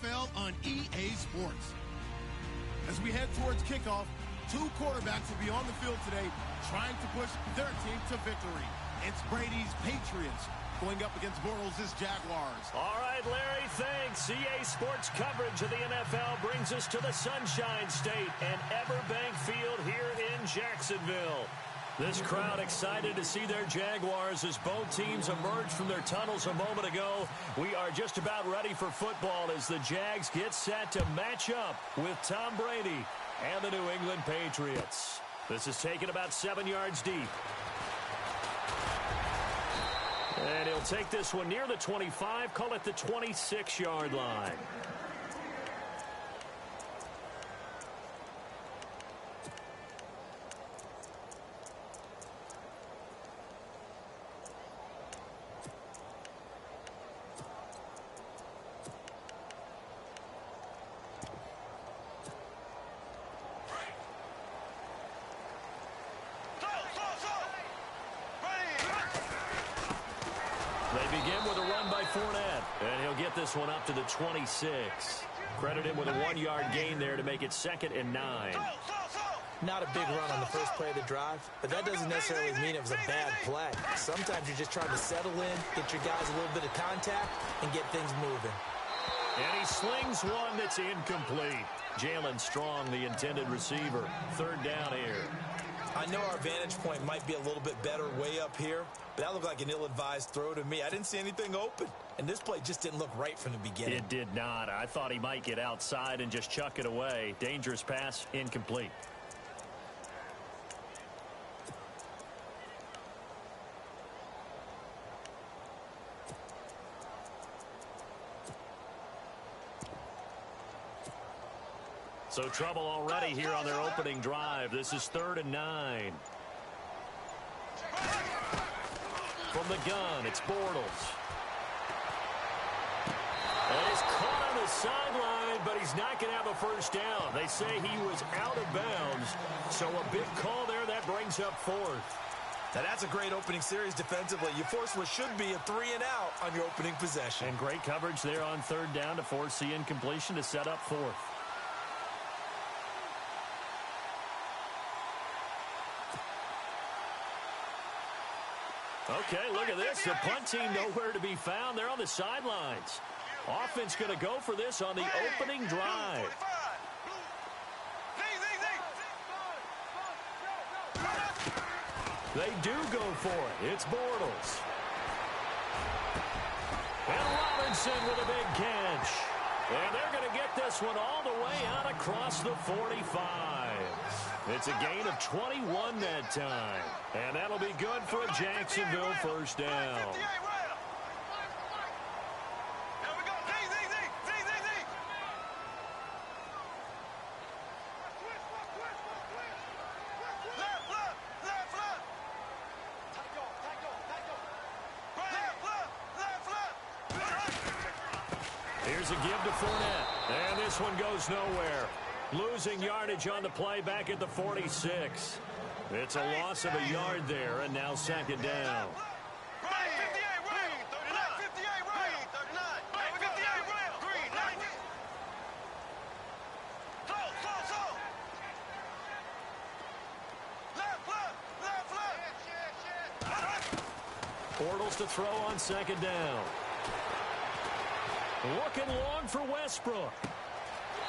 NFL on EA Sports. As we head towards kickoff, two quarterbacks will be on the field today trying to push their team to victory. It's Brady's Patriots going up against Bortles' Jaguars. All right, Larry, thanks. EA Sports coverage of the NFL brings us to the Sunshine State and Everbank Field here in Jacksonville. This crowd excited to see their Jaguars as both teams emerged from their tunnels a moment ago. We are just about ready for football as the Jags get set to match up with Tom Brady and the New England Patriots. This is taken about 7 yards deep. And he'll take this one near the 25, call it the 26-yard line. They begin with a run by Fournette, and he'll get this one up to the 26. Credit him with a 1-yard gain there to make it 2nd and 9. Not a big run on the first play of the drive, but that doesn't necessarily mean it was a bad play. Sometimes you're just trying to settle in, get your guys a little bit of contact, and get things moving. And he slings one that's incomplete. Jalen Strong, the intended receiver. 3rd down here. I know our vantage point might be a little bit better way up here, but that looked like an ill-advised throw to me. I didn't see anything open, and this play just didn't look right from the beginning. It did not. I thought he might get outside and just chuck it away. Dangerous pass, incomplete. So trouble already here on their opening drive. This is 3rd and 9. From the gun, it's Bortles. And he's caught on the sideline, but he's not going to have a first down. They say he was out of bounds. So a big call there that brings up 4th. Now that's a great opening series defensively. You force what should be a 3-and-out on your opening possession. And great coverage there on 3rd down to force the incompletion to set up 4th. Okay, look at this. The punt team nowhere to be found. They're on the sidelines. Offense going to go for this on the opening drive. They do go for it. It's Bortles. And Robinson with a big catch. And they're going to get this one all the way out across the 45. It's a gain of 21 that time. And that'll be good for a Jacksonville first down. Here's a give to Fournette. And this one goes nowhere. Losing yardage on the play back at the 46. It's a loss of a yard there, and now 2nd down. Bortles to throw on 2nd down. Looking long for Westbrook.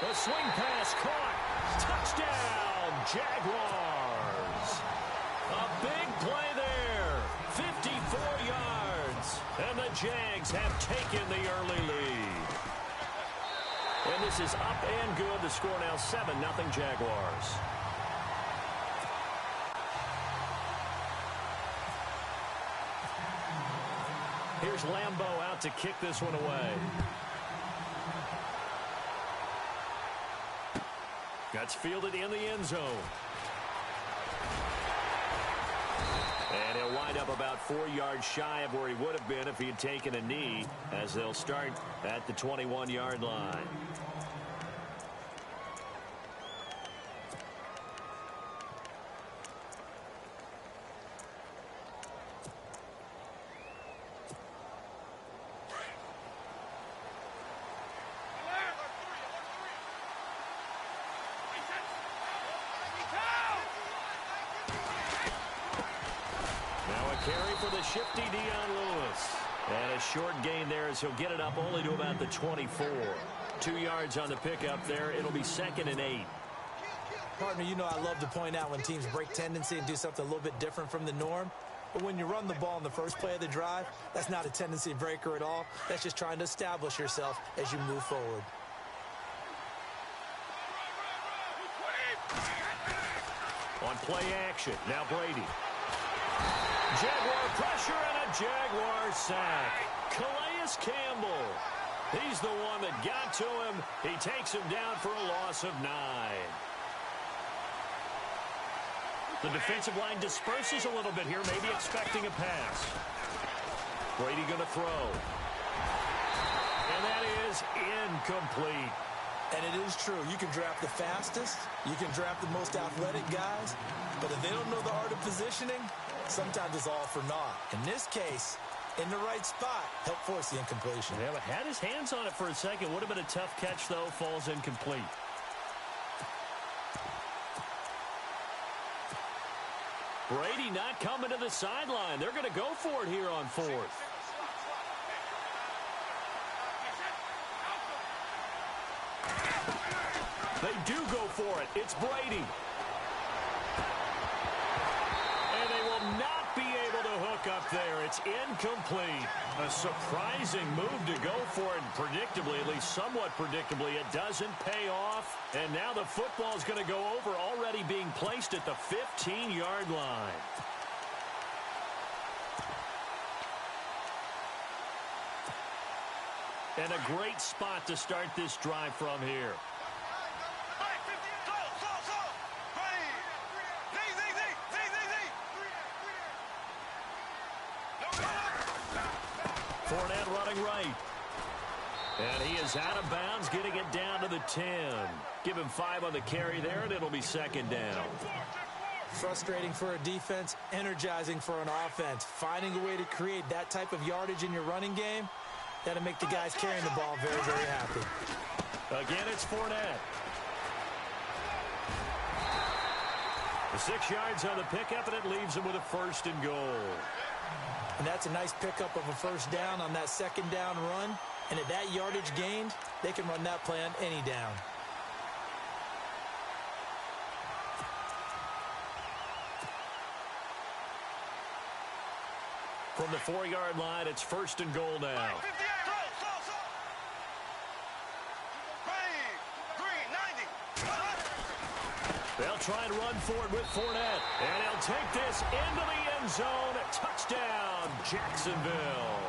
The swing pass caught. Touchdown, Jaguars. A big play there. 54 yards. And the Jags have taken the early lead. And this is up and good. The score now 7-0 Jaguars. Here's Lambeau out to kick this one away. That's fielded in the end zone. And he'll wind up about 4 yards shy of where he would have been if he had taken a knee, as they'll start at the 21-yard line. carry for the shifty Dion Lewis. And a short gain there as he'll get it up only to about the 24. 2 yards on the pickup there. It'll be 2nd and 8. Partner, you know I love to point out when teams break tendency and do something a little bit different from the norm. But when you run the ball in the first play of the drive, that's not a tendency breaker at all. That's just trying to establish yourself as you move forward. On play action, now Brady. Jaguar pressure and a Jaguar sack. Calais Campbell. He's the one that got to him. He takes him down for a loss of 9. The defensive line disperses a little bit here, maybe expecting a pass. Brady going to throw. And that is incomplete. And it is true. You can draft the fastest. You can draft the most athletic guys. But if they don't know the art of positioning, sometimes it's all for naught. In this case, in the right spot, help force the incompletion. Yeah, but had his hands on it for a second. Would have been a tough catch, though. Falls incomplete. Brady not coming to the sideline. They're going to go for it here on 4th. They do go for it. It's Brady. And they will not be able to hook up there. It's incomplete. A surprising move to go for it. Predictably, at least somewhat predictably, it doesn't pay off. And now the football is going to go over, already being placed at the 15-yard line. And a great spot to start this drive from here. Fournette running right. And he is out of bounds, getting it down to the 10. Give him 5 on the carry there, and it'll be 2nd down. Frustrating for a defense, energizing for an offense. Finding a way to create that type of yardage in your running game, that'll make the guys carrying the ball very, very happy. Again, it's Fournette. The 6 yards on the pickup, and it leaves him with a 1st and goal. And that's a nice pickup of a 1st down on that 2nd down run. And at that yardage gained, they can run that play on any down. From the 4-yard line, it's 1st and goal now. They'll try and run for it with Fournette. And he'll take this into the end zone. Touchdown, Jacksonville.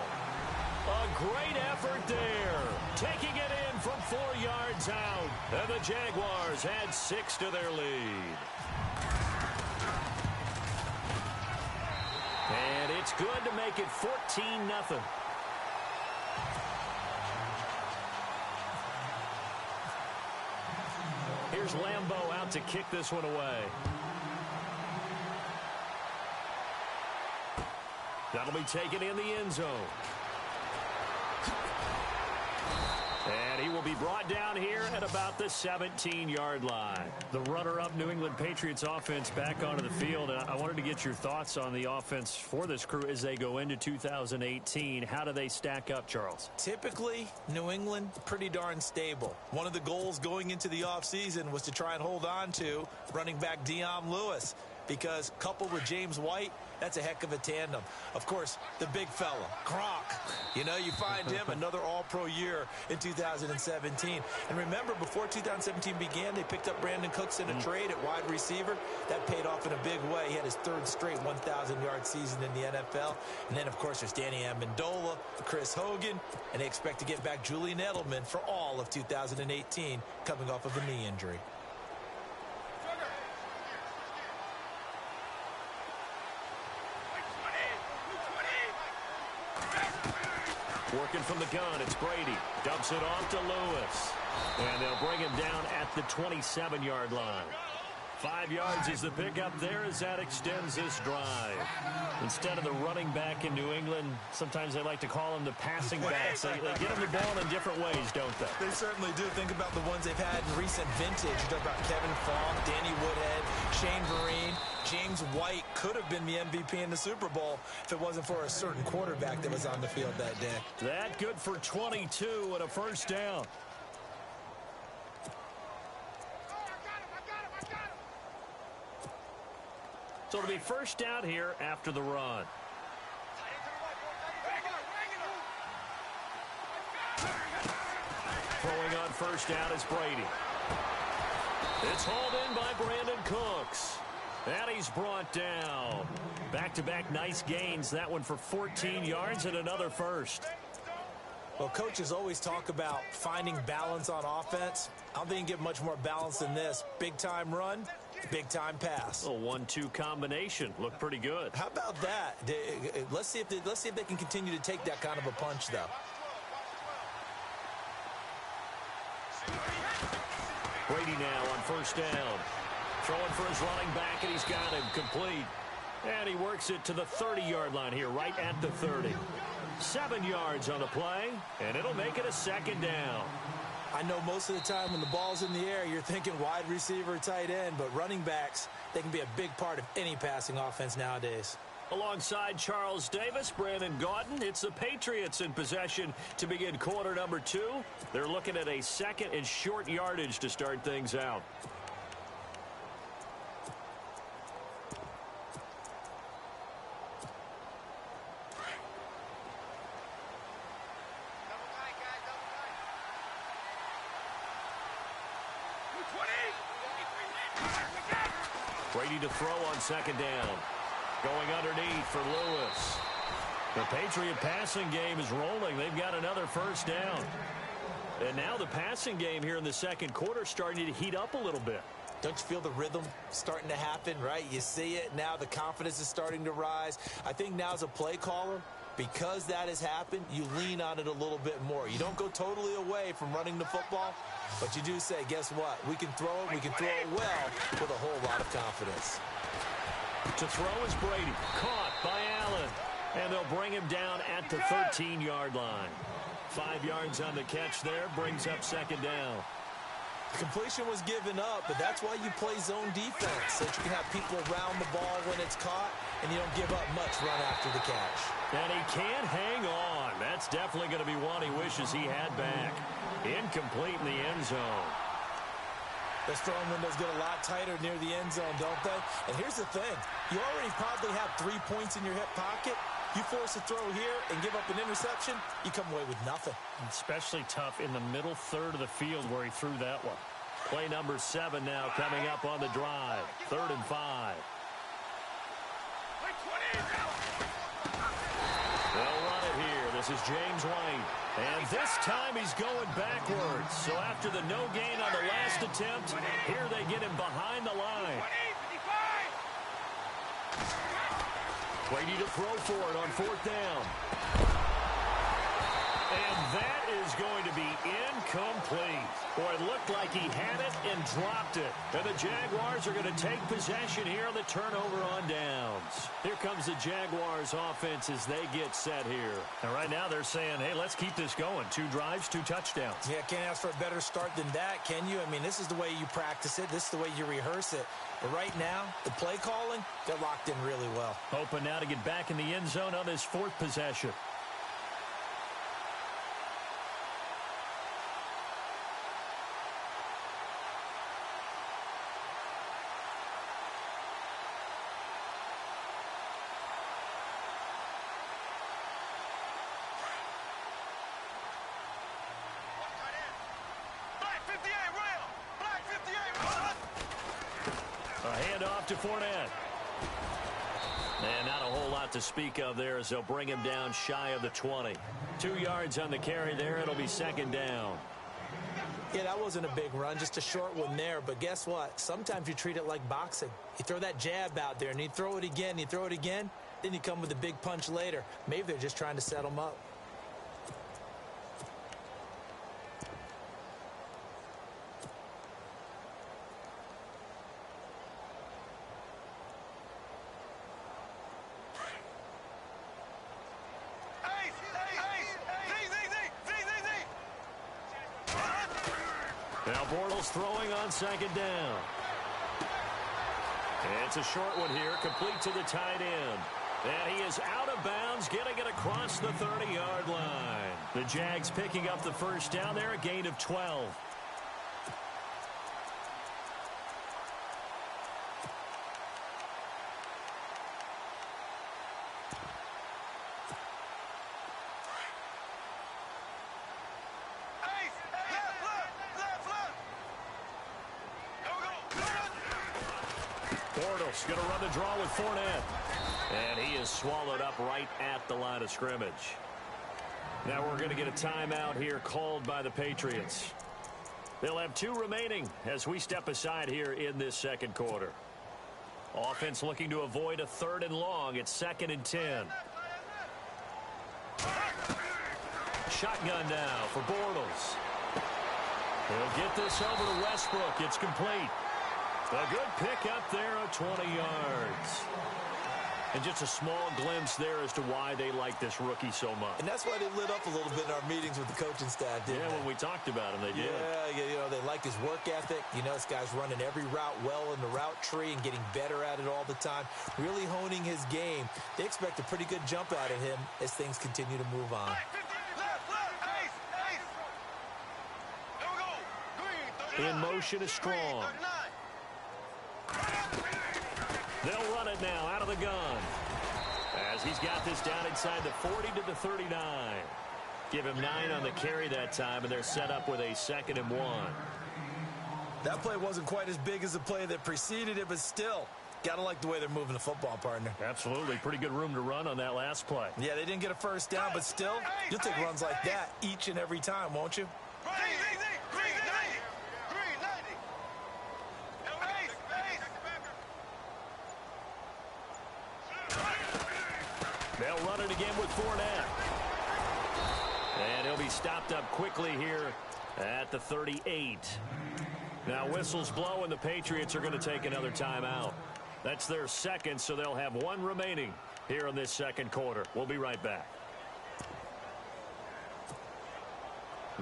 A great effort there. Taking it in from 4 yards out. And the Jaguars add 6 to their lead. And it's good to make it 14-0. Here's Lambeau out to kick this one away. That'll be taken in the end zone. And he will be brought down here at about the 17-yard line. The runner-up New England Patriots offense back onto the field. And I wanted to get your thoughts on the offense for this crew as they go into 2018. How do they stack up, Charles? Typically, New England, pretty darn stable. One of the goals going into the offseason was to try and hold on to running back Dion Lewis, because coupled with James White, that's a heck of a tandem. Of course, the big fella, Gronk. You know, you find him another all-pro year in 2017. And remember, before 2017 began, they picked up Brandon Cooks in a trade at wide receiver. That paid off in a big way. He had his 3rd straight 1,000-yard season in the NFL. And then, of course, there's Danny Amendola, Chris Hogan, and they expect to get back Julian Edelman for all of 2018, coming off of a knee injury. Working from the gun, it's Brady. Dumps it off to Lewis. And they'll bring him down at the 27-yard line. 5 yards is the pickup there as that extends this drive. Instead of the running back in New England, sometimes they like to call them the passing backs. They get them the ball in different ways, don't they? They certainly do. Think about the ones they've had in recent vintage. You talk about Kevin Faulk, Danny Woodhead, Shane Vereen. James White could have been the MVP in the Super Bowl if it wasn't for a certain quarterback that was on the field that day. That good for 22 and a first down. So it'll be first down here after the run. Throwing on first down is Brady. It's hauled in by Brandon Cooks. And he's brought down. Back-to-back nice gains. That one for 14 yards and another first. Well, coaches always talk about finding balance on offense. I don't think you can get much more balance than this. Big-time run, big-time pass. A 1-2 combination. Looked pretty good. How about that? Let's see if they can continue to take that kind of a punch, though. Brady now on first down. Throwing for his running back, and he's got him complete. And he works it to the 30-yard line here, right at the 30. 7 yards on the play, and it'll make it a second down. I know most of the time when the ball's in the air, you're thinking wide receiver, tight end, but running backs, they can be a big part of any passing offense nowadays. Alongside Charles Davis, Brandon Gaudin, it's the Patriots in possession to begin quarter number 2. They're looking at a second and short yardage to start things out. Brady to throw on second down. Going underneath for Lewis. The Patriot passing game is rolling. They've got another first down. And now the passing game here in the second quarter starting to heat up a little bit. Don't you feel the rhythm starting to happen, right? You see it now. The confidence is starting to rise. I think now as a play caller, because that has happened, you lean on it a little bit more. You don't go totally away from running the football, but you do say, guess what? We can throw it. We can throw it well with a whole lot of confidence. To throw is Brady. Caught by Allen. And they'll bring him down at the 13-yard line. 5 yards on the catch there. Brings up second down. The completion was given up, but that's why you play zone defense, so that you can have people around the ball when it's caught, and you don't give up much run after the catch. And he can't hang on. That's definitely going to be one he wishes he had back. Incomplete in the end zone. Those throwing windows get a lot tighter near the end zone, don't they? And here's the thing. You already probably have 3 points in your hip pocket. You force a throw here and give up an interception, you come away with nothing. Especially tough in the middle third of the field where he threw that one. Play number 7 now coming up on the drive. 3rd and 5. They'll run it here. This is James White. And this time he's going backwards. So after the no gain on the last attempt, here they get him behind the line. Brady to throw for it on 4th down. And that is going to be incomplete. Boy, it looked like he had it and dropped it. And the Jaguars are going to take possession here on the turnover on downs. Here comes the Jaguars offense as they get set here. And right now they're saying, hey, let's keep this going. 2 drives, 2 touchdowns. Yeah, can't ask for a better start than that, can you? I mean, this is the way you practice it. This is the way you rehearse it. But right now, the play calling, they're locked in really well. Hoping now to get back in the end zone on this 4th possession. To Fournette. And not a whole lot to speak of there as they'll bring him down shy of the 20. 2 yards on the carry there. It'll be second down. Yeah, that wasn't a big run, just a short one there. But guess what? Sometimes you treat it like boxing. You throw that jab out there, and you throw it again, you throw it again, then you come with a big punch later. Maybe they're just trying to set them up. Now Bortles throwing on second down. It's a short one here, complete to the tight end. And he is out of bounds, getting it across the 30-yard line. The Jags picking up the first down there, a gain of 12. Bortles going to run the draw with Fournette. And he is swallowed up right at the line of scrimmage. Now we're going to get a timeout here called by the Patriots. They'll have 2 remaining as we step aside here in this second quarter. Offense looking to avoid a 3rd and long. It's 2nd and 10. Shotgun now for Bortles. He'll get this over to Westbrook. It's complete. A good pick up there of 20 yards. And just a small glimpse there as to why they like this rookie so much. And that's why they lit up a little bit in our meetings with the coaching staff, didn't they? When we talked about him, they did. Yeah, you know, they like his work ethic. You know, this guy's running every route well in the route tree and getting better at it all the time, really honing his game. They expect a pretty good jump out of him as things continue to move on. In motion is Strong. They'll run it now out of the gun. As he's got this down inside the 40 to the 39. Give him 9 on the carry that time, and they're set up with a 2nd and 1. That play wasn't quite as big as the play that preceded it, but still, got to like the way they're moving the football, partner. Absolutely. Pretty good room to run on that last play. Yeah, they didn't get a first down, but still, you'll take runs like that each and every time, won't you? They'll run it again with Fournette. And he'll be stopped up quickly here at the 38. Now whistles blow, and the Patriots are going to take another timeout. That's their 2nd, so they'll have 1 remaining here in this second quarter. We'll be right back.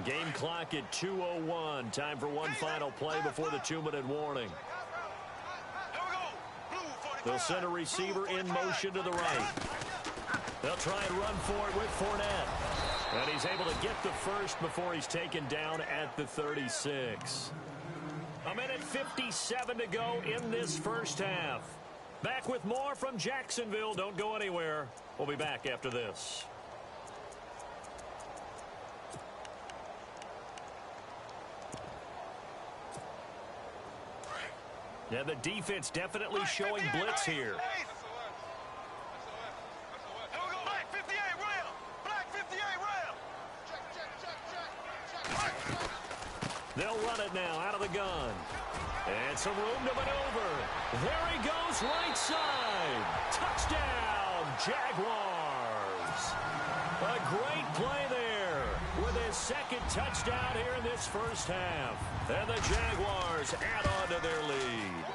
Game clock at 2:01. Time for one final play before the 2-minute warning. They'll send a receiver in motion to the right. They'll try and run for it with Fournette. And he's able to get the first before he's taken down at the 36. 1:57 to go in this first half. Back with more from Jacksonville. Don't go anywhere. We'll be back after this. Yeah, the defense definitely showing blitz here. They'll run it now out of the gun. And some room to maneuver. There he goes, right side. Touchdown, Jaguars. A great play there with his 2nd touchdown here in this first half. And the Jaguars add on to their lead.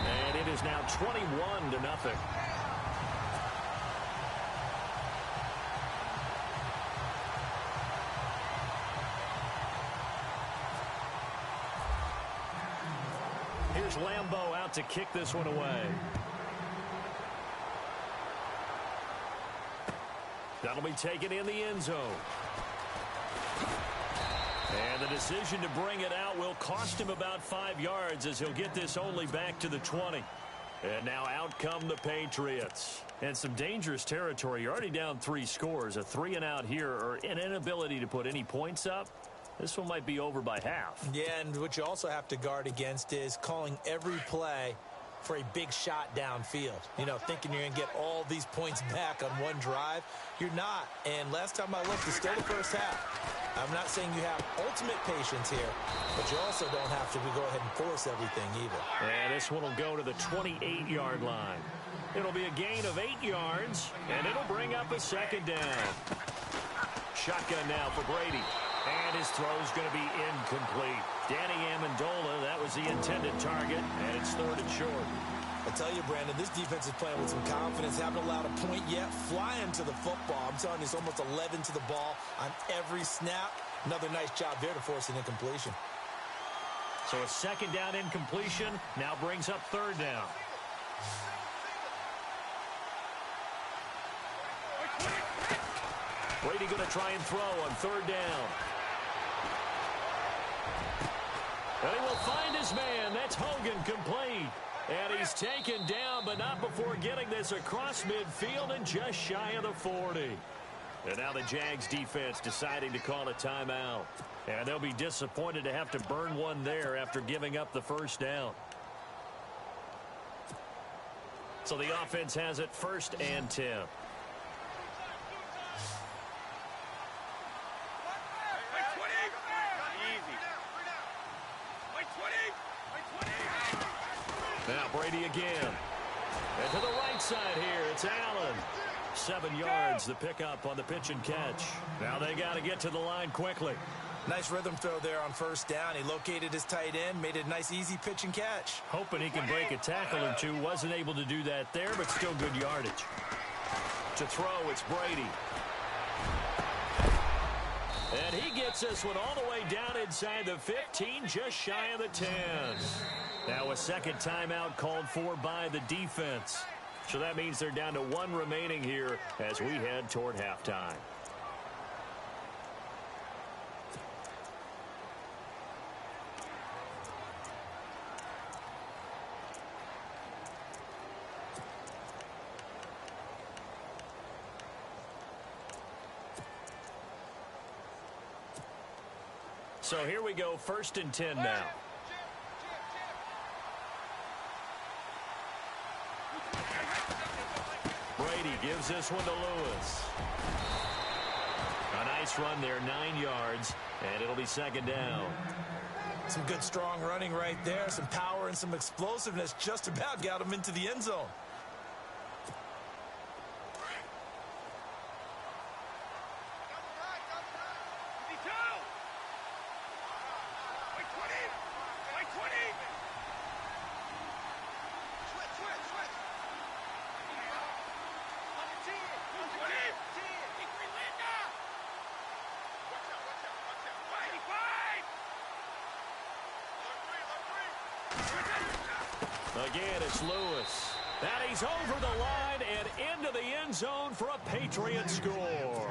And it is now 21-0. Here's Lambeau out to kick this one away. That'll be taken in the end zone. And the decision to bring it out will cost him about 5 yards as he'll get this only back to the 20. And now out come the Patriots. And some dangerous territory. You're already down 3 scores. A 3-and-out here, or an inability to put any points up. This one might be over by half. Yeah, and what you also have to guard against is calling every play for a big shot downfield. You know, thinking you're going to get all these points back on one drive. You're not. And last time I looked, it's still the first half. I'm not saying you have ultimate patience here, but you also don't have to go ahead and force everything either. And this one will go to the 28-yard line. It'll be a gain of 8 yards, and it'll bring up a 2nd down. Shotgun now for Brady. And his throw's going to be incomplete. Danny Amendola, that was the intended target, and it's 3rd and short. I tell you, Brandon, this defense is playing with some confidence. Haven't allowed a point yet. Flying to the football. I'm telling you, it's almost 11 to the ball on every snap. Another nice job there to force an incompletion. So a second down incompletion now brings up third down. Brady going to try and throw on third down. And he will find his man. That's Hogan, complete. And he's taken down, but not before getting this across midfield and just shy of the 40. And now the Jags defense deciding to call a timeout. And they'll be disappointed to have to burn one there after giving up the first down. So the offense has it 1st and 10. Now Brady again. And to the right side here, it's Allen. 7 yards, the pickup on the pitch and catch. Now they got to get to the line quickly. Nice rhythm throw there on first down. He located his tight end, made it a nice, easy pitch and catch. Hoping he can break a tackle or two. Wasn't able to do that there, but still good yardage. To throw, it's Brady. And he gets this one all the way down inside the 15, just shy of the 10. Now a second timeout called for by the defense. So that means they're down to 1 remaining here as we head toward halftime. So here we go, 1st and 10 now. Brady gives this one to Lewis. A nice run there, 9 yards, and it'll be 2nd down. Some good, strong running right there. Some power and some explosiveness just about got him into the end zone. Again, it's Lewis. And he's over the line and into the end zone for a Patriot score.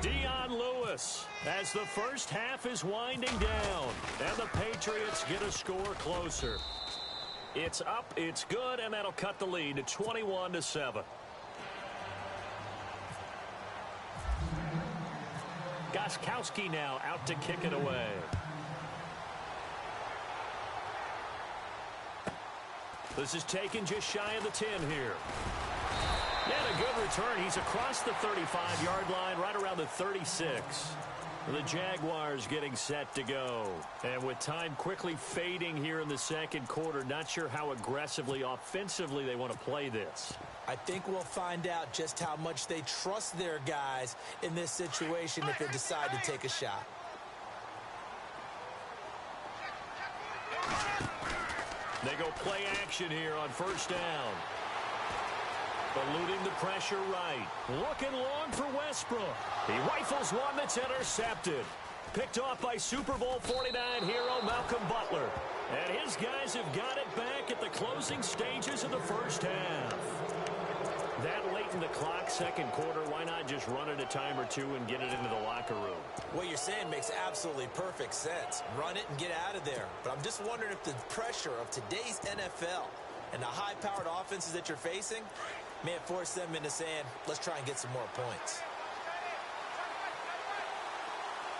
Dion Lewis as the first half is winding down. And the Patriots get a score closer. It's up, it's good, and that'll cut the lead to 21-7. Gostkowski now out to kick it away. This is taken just shy of the 10 here. And a good return. He's across the 35-yard line, right around the 36. The Jaguars getting set to go. And with time quickly fading here in the second quarter, not sure how aggressively, offensively they want to play this. I think we'll find out just how much they trust their guys in this situation if they decide to take a shot. They go play action here on first down. Eluding the pressure right. Looking long for Westbrook. He rifles one that's intercepted. Picked off by Super Bowl 49 hero Malcolm Butler. And his guys have got it back at the closing stages of the first half. That late in the clock, second quarter, why not just run it a time or two and get it into the locker room? What you're saying makes absolutely perfect sense. Run it and get out of there. But I'm just wondering if the pressure of today's NFL and the high-powered offenses that you're facing may have forced them into saying, let's try and get some more points.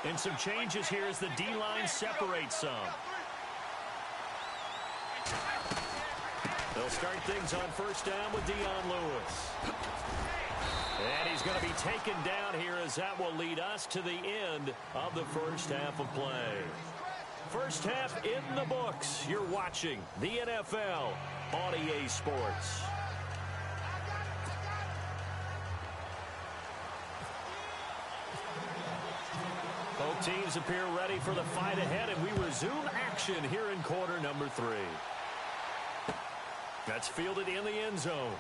And some changes here as the D-line separates some. They'll start things on first down with Dion Lewis. And he's going to be taken down here as that will lead us to the end of the first half of play. First half in the books. You're watching the NFL on EA Sports. Both teams appear ready for the fight ahead, and we resume action here in quarter number 3. That's fielded in the end zone.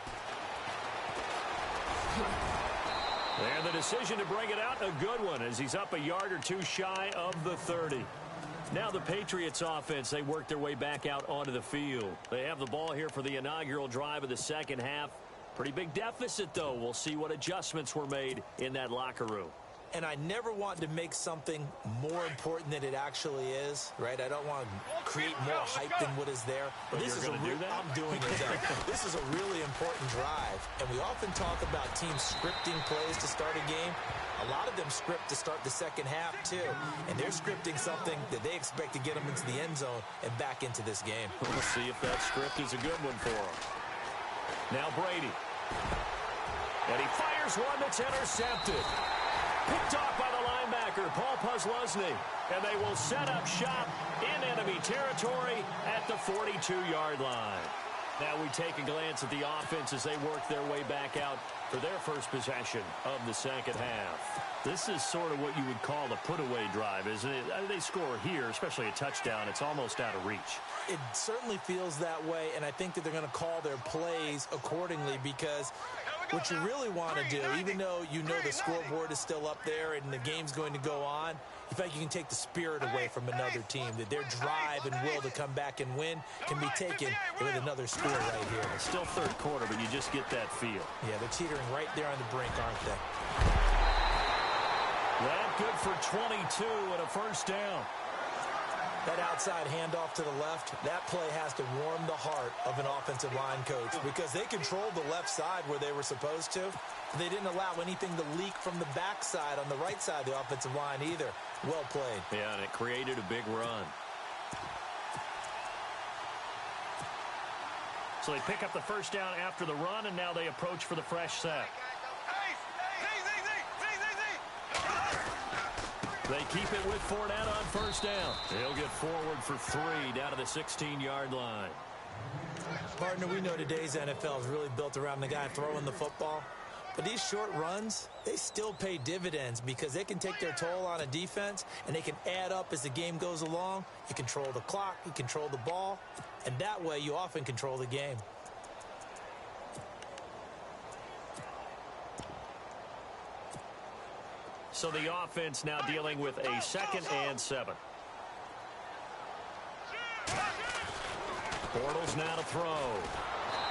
And the decision to bring it out, a good one, as he's up a yard or two shy of the 30. Now the Patriots offense, they work their way back out onto the field. They have the ball here for the inaugural drive of the second half. Pretty big deficit, though. We'll see what adjustments were made in that locker room. And I never want to make something more important than it actually is, right? I don't want to create more hype than what is there. But this is I'm doing it. This is a really important drive. And we often talk about teams scripting plays to start a game. A lot of them script to start the second half, too. And they're scripting something that they expect to get them into the end zone and back into this game. We'll see if that script is a good one for them. Now Brady. And he fires one that's intercepted. Picked off by the linebacker, Paul Posluszny. And they will set up shop in enemy territory at the 42-yard line. Now we take a glance at the offense as they work their way back out for their first possession of the second half. This is sort of what you would call a put-away drive, isn't it? They score here, especially a touchdown. It's almost out of reach. It certainly feels that way, and I think that they're going to call their plays accordingly because what you really want to do, even though you know the scoreboard is still up there and the game's going to go on, in fact, you can take the spirit away from another team, that their drive and will to come back and win can be taken with another score right here. It's still third quarter, but you just get that feel. Yeah, they're teetering right there on the brink, aren't they? That good for 22 and a first down. That outside handoff to the left, that play has to warm the heart of an offensive line coach because they controlled the left side where they were supposed to. They didn't allow anything to leak from the backside on the right side of the offensive line either. Well played. Yeah, and it created a big run. So they pick up the first down after the run, and now they approach for the fresh set. They keep it with Fournette on first down. He'll get forward for 3 down to the 16-yard line. Partner, we know today's NFL is really built around the guy throwing the football. But these short runs, they still pay dividends because they can take their toll on a defense, and they can add up as the game goes along. You control the clock, you control the ball, and that way you often control the game. So the offense now dealing with a 2nd and 7. Bortles now to throw.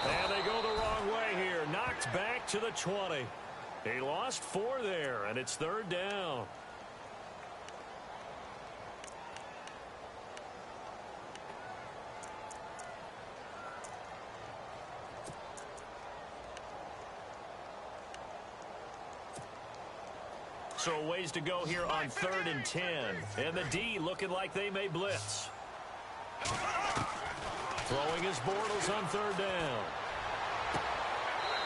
And they go the wrong way here. Knocked back to the 20. He lost 4 there, and it's 3rd down. So a ways to go here on 3rd and 10. And the D looking like they may blitz. Throwing his Bortles on 3rd down.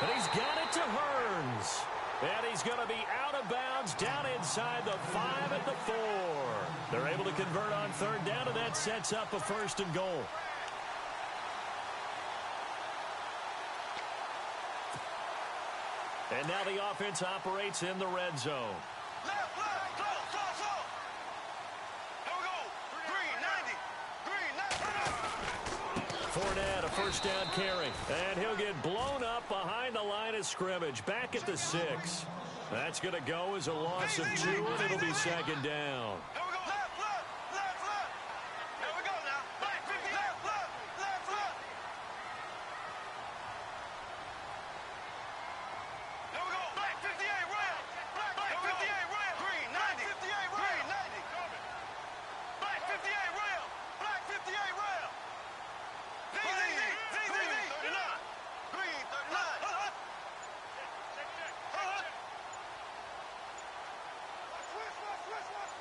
And he's got it to Hearns. And he's going to be out of bounds down inside the 5 at the 4. They're able to convert on 3rd down, and that sets up a 1st and goal. And now the offense operates in the red zone. Fournette, a first down carry. And he'll get blown up behind the line of scrimmage. Back at the 6. That's going to go as a loss of 2, and it'll be 2nd down.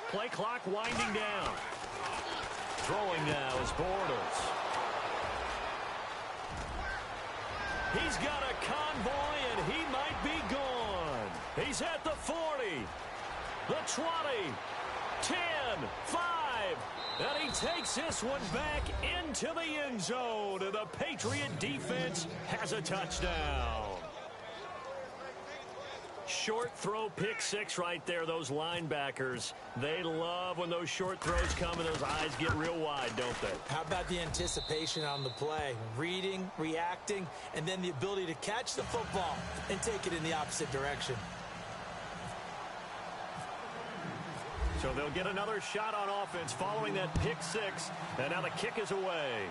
Play clock winding down. Throwing now is Bortles. He's got a convoy, and he might be gone. He's at the 40, the 20, 10, 5. And he takes this one back into the end zone. And the Patriot defense has a touchdown. Short throw, pick 6 right there. Those linebackers, they love when those short throws come and those eyes get real wide, don't they? How about the anticipation on the play? Reading, reacting, and then the ability to catch the football and take it in the opposite direction. So they'll get another shot on offense following that pick six. And now the kick is away.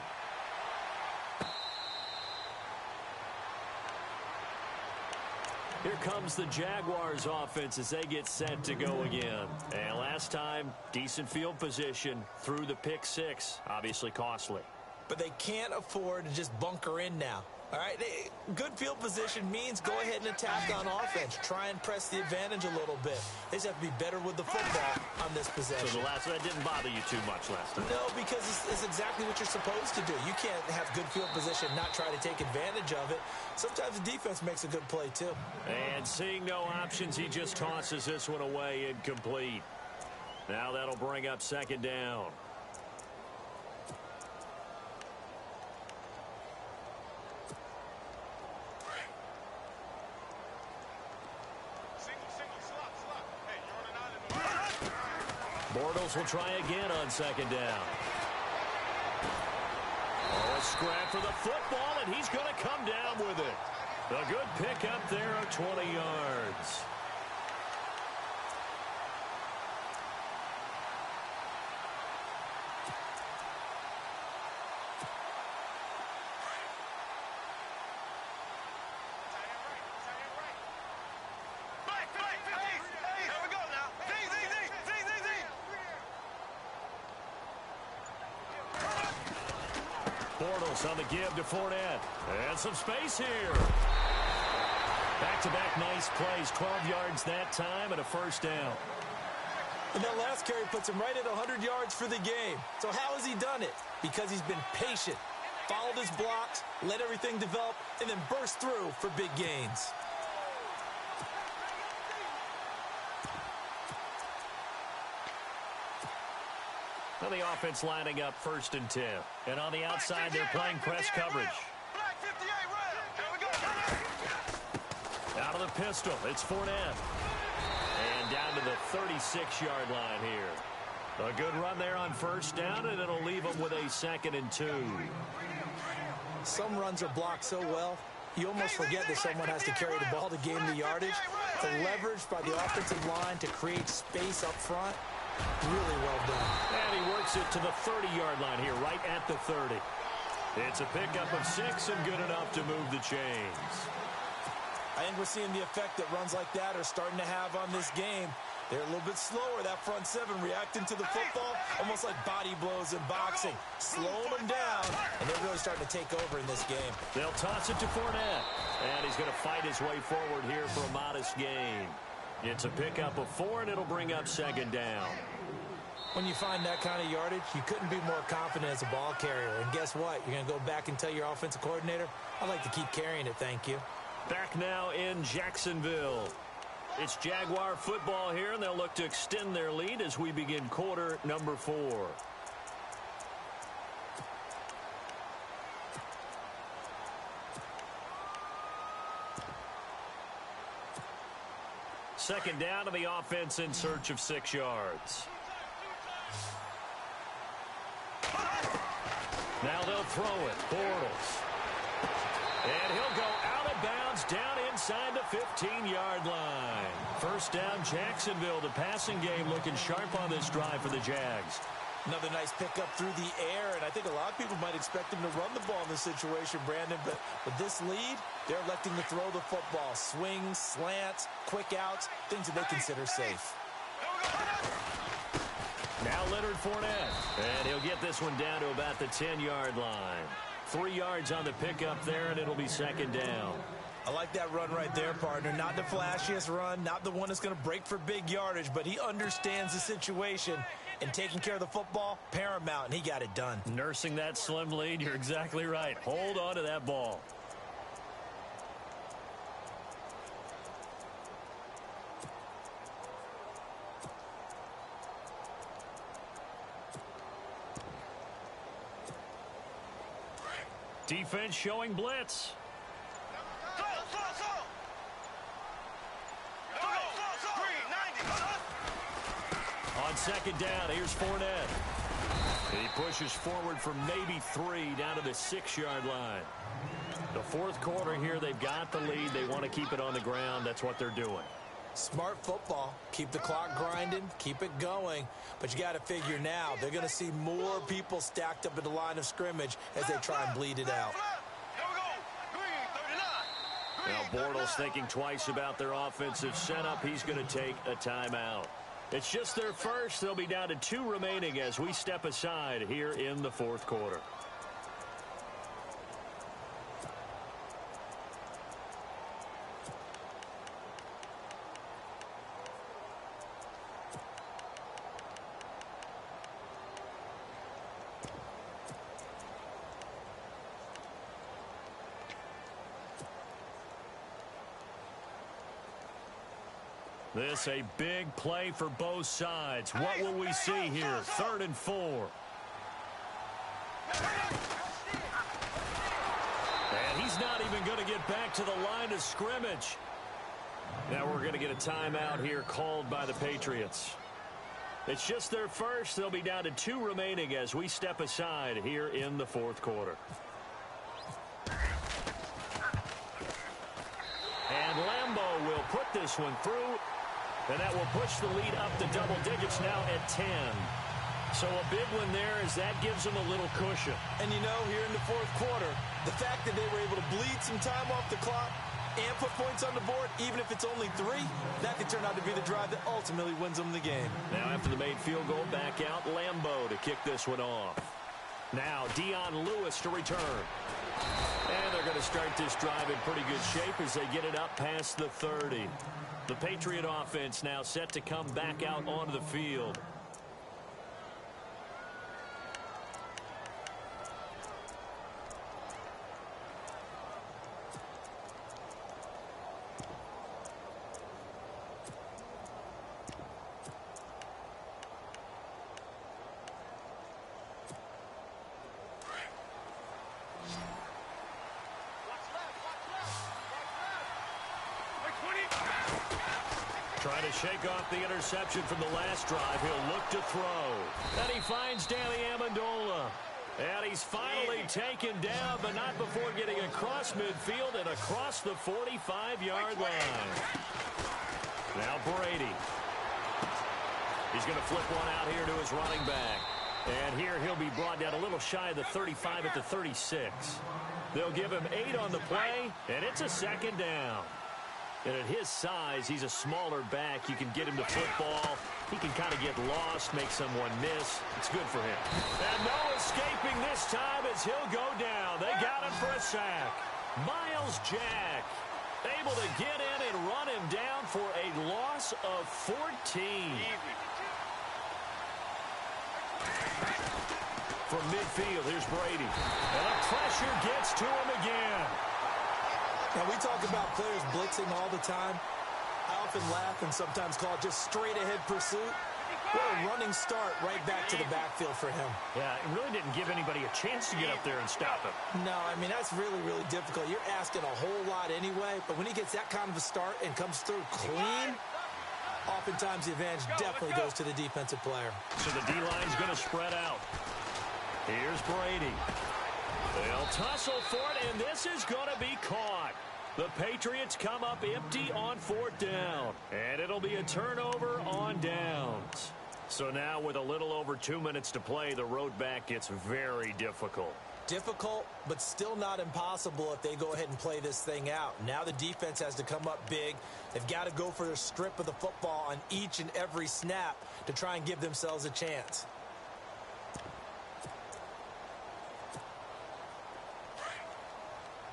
Here comes the Jaguars offense as they get set to go again. And last time, decent field position through the pick six. Obviously costly. But they can't afford to just bunker in now. All right, good field position means go ahead and attack on offense. Try and press the advantage a little bit. They just have to be better with the football on this possession. So that didn't bother you too much last time? No, because it's exactly what you're supposed to do. You can't have good field position and not try to take advantage of it. Sometimes the defense makes a good play, too. And seeing no options, he just tosses this one away incomplete. Now that'll bring up second down. Bortles will try again on second down. Oh, a scrap for the football, and he's going to come down with it. A good pickup there of 20 yards. Bortles on the give to Fournette. And some space here. Back-to-back nice plays. 12 yards that time and a first down. And that last carry puts him right at 100 yards for the game. So how has he done it? Because he's been patient, followed his blocks, let everything develop, and then burst through for big gains. Now the offense lining up 1st and 10. And on the outside, they're playing press coverage. Out of the pistol, it's Fournette. And down to the 36-yard line here. A good run there on 1st down, and it'll leave them with a 2nd and 2. Some runs are blocked so well, you almost forget that someone has to carry the ball to gain the yardage. The leverage by the offensive line to create space up front. Really well done. And he works it to the 30-yard line here, right at the 30. It's a pickup of 6 and good enough to move the chains. I think we're seeing the effect that runs like that are starting to have on this game. They're a little bit slower, that front seven, reacting to the football, almost like body blows in boxing. Slowing them down, and they're really starting to take over in this game. They'll toss it to Fournette. And he's going to fight his way forward here for a modest gain. It's a pickup of 4, and it'll bring up 2nd down. When you find that kind of yardage, you couldn't be more confident as a ball carrier. And guess what? You're going to go back and tell your offensive coordinator, I'd like to keep carrying it, thank you. Back now in Jacksonville. It's Jaguar football here, and they'll look to extend their lead as we begin quarter number 4. Second down to the offense in search of 6 yards. Now they'll throw it. Bortles. And he'll go out of bounds down inside the 15-yard line. First down, Jacksonville. The passing game looking sharp on this drive for the Jags. Another nice pickup through the air, and I think a lot of people might expect him to run the ball in this situation, Brandon, but with this lead, they're electing to throw the football. Swings, slants, quick outs, things that they consider safe. Now Leonard Fournette, and he'll get this one down to about the 10-yard line. 3 yards on the pickup there, and it'll be 2nd down. I like that run right there, partner. Not the flashiest run, not the one that's going to break for big yardage, but he understands the situation, and taking care of the football, paramount, and he got it done. Nursing that slim lead, you're exactly right. Hold on to that ball. Defense showing blitz. On 2nd down, here's Fournette. He pushes forward for maybe 3 down to the 6-yard line. The 4th quarter here, they've got the lead. They want to keep it on the ground. That's what they're doing. Smart football. Keep the clock grinding, keep it going. But you got to figure now, they're going to see more people stacked up at the line of scrimmage as they try and bleed it out. Now Bortles thinking twice about their offensive setup. He's going to take a timeout. It's just their first. They'll be down to 2 remaining as we step aside here in the fourth quarter. This a big play for both sides. What will we see here? 3rd and 4. And he's not even going to get back to the line of scrimmage. Now we're going to get a timeout here called by the Patriots. It's just their first. They'll be down to 2 remaining as we step aside here in the fourth quarter. And Lambeau will put this one through. And that will push the lead up to double digits now at 10. So a big one there as that gives them a little cushion. And you know, here in the fourth quarter, the fact that they were able to bleed some time off the clock and put points on the board, even if it's only 3, that could turn out to be the drive that ultimately wins them the game. Now after the made field goal, back out Lambeau to kick this one off. Now Dion Lewis to return. And they're going to start this drive in pretty good shape as they get it up past the 30. The Patriot offense now set to come back out onto the field. Trying to shake off the interception from the last drive. He'll look to throw. And he finds Danny Amendola. And he's finally taken down, but not before getting across midfield and across the 45-yard line. Now Brady. He's going to flip one out here to his running back. And here he'll be brought down a little shy of the 35 at the 36. They'll give him 8 on the play, and it's a second down. And at his size, he's a smaller back. You can get him to football. He can kind of get lost, make someone miss. It's good for him. And no escaping this time as he'll go down. They got him for a sack. Miles Jack able to get in and run him down for a loss of 14. From midfield, here's Brady. And the pressure gets to him again. Now, we talk about players blitzing all the time. I often laugh and sometimes call it just straight-ahead pursuit. What a running start right back to the backfield for him. Yeah, it really didn't give anybody a chance to get up there and stop him. No, I mean, that's really, really difficult. You're asking a whole lot anyway, but when he gets that kind of a start and comes through clean, oftentimes the advantage definitely goes to the defensive player. So the D-line's going to spread out. Here's Brady. They'll tussle for it, and this is going to be caught. The Patriots come up empty on 4th down, and it'll be a turnover on downs. So now with a little over 2 minutes to play, the road back gets very difficult. Difficult, but still not impossible if they go ahead and play this thing out. Now the defense has to come up big. They've got to go for their strip of the football on each and every snap to try and give themselves a chance.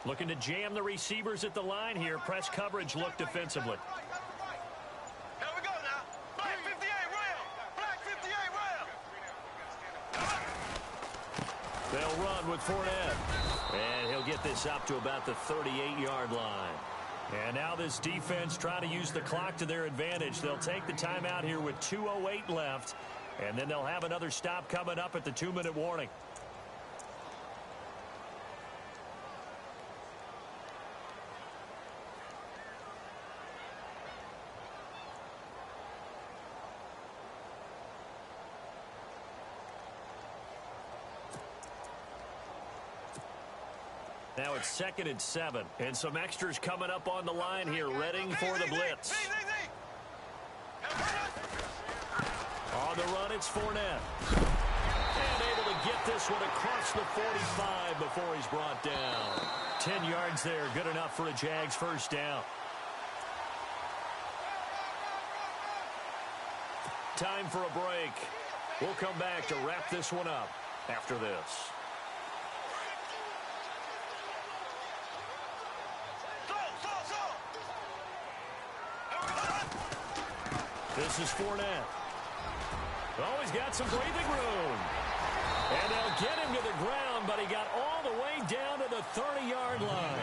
Looking to jam the receivers at the line here. Press coverage look defensively. Here we go now. Black 58 rail. Black 58 rail. They'll run with Fournette. And he'll get this up to about the 38-yard line. And now this defense trying to use the clock to their advantage. They'll take the timeout here with 2:08 left. And then they'll have another stop coming up at the 2-minute warning. Now it's 2nd and 7. And some extras coming up on the line here, ready for the blitz. On the run, it's Fournette. And able to get this one across the 45 before he's brought down. 10 yards there, good enough for a Jags first down. Time for a break. We'll come back to wrap this one up after this. This is Fournette. Oh, he's got some breathing room. And they'll get him to the ground, but he got all the way down to the 30-yard line.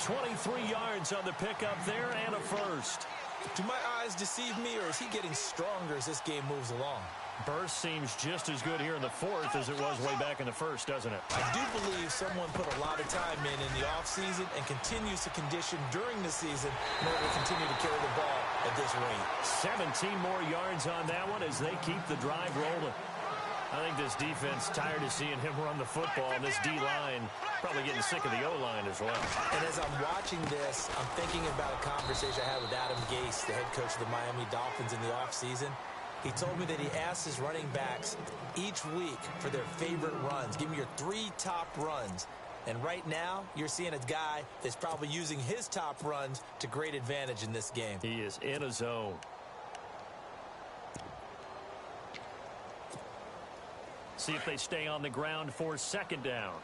23 yards on the pickup there and a first. Do my eyes deceive me, or is he getting stronger as this game moves along? Burst seems just as good here in the fourth as it was way back in the first, doesn't it? I do believe someone put a lot of time in the offseason and continues to condition during the season in order to continue to carry the ball at this rate. 17 more yards on that one as they keep the drive rolling. I think this defense tired of seeing him run the football, and this D-line probably getting sick of the O-line as well. And as I'm watching this, I'm thinking about a conversation I had with Adam Gase, the head coach of the Miami Dolphins, in the offseason. He told me that he asked his running backs each week for their favorite runs. Give me your 3 top runs. And right now, you're seeing a guy that's probably using his top runs to great advantage in this game. He is in a zone. See if they stay on the ground for second down.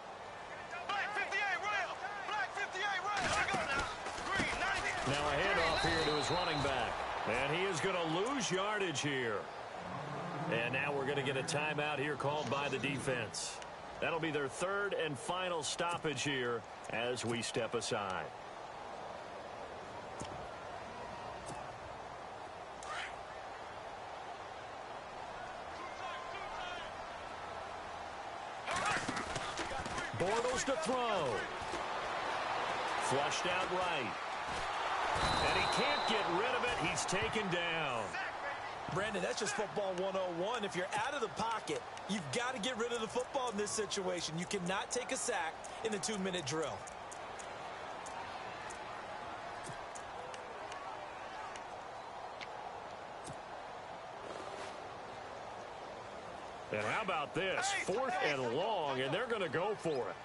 Black 58, rail. Black 58, rail. Here we go now. Green 90. Now a handoff here to his running back. And he is going to lose yardage here. And now we're going to get a timeout here called by the defense. That'll be their third and final stoppage here as we step aside. Bortles to throw. Flushed out right. And he can't get rid of it. He's taken down. Brandon, that's just football 101. If you're out of the pocket, you've got to get rid of the football in this situation. You cannot take a sack in the 2-minute drill. And how about this? 4th and long, and they're going to go for it.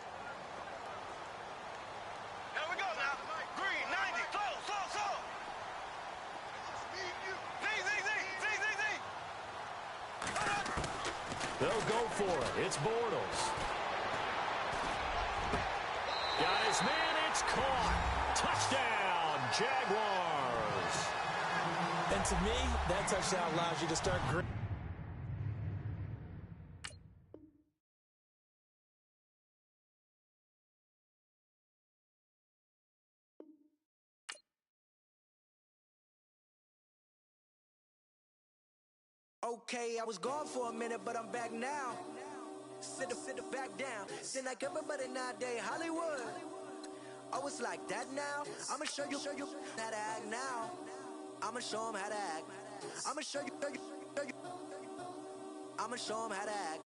Here we go now. Green 90. Slow. Z. They'll go for it. It's Bortles. Got his man. It's caught. Touchdown, Jaguars. And to me, that touchdown allows you to start great. Okay, I was gone for a minute, but I'm back now. Sit back down. Seem like everybody nowadays, Hollywood. Oh, it's like that now? I'ma show you how to act now. I'ma show them how to act. I'ma show you. I'ma show them how to act.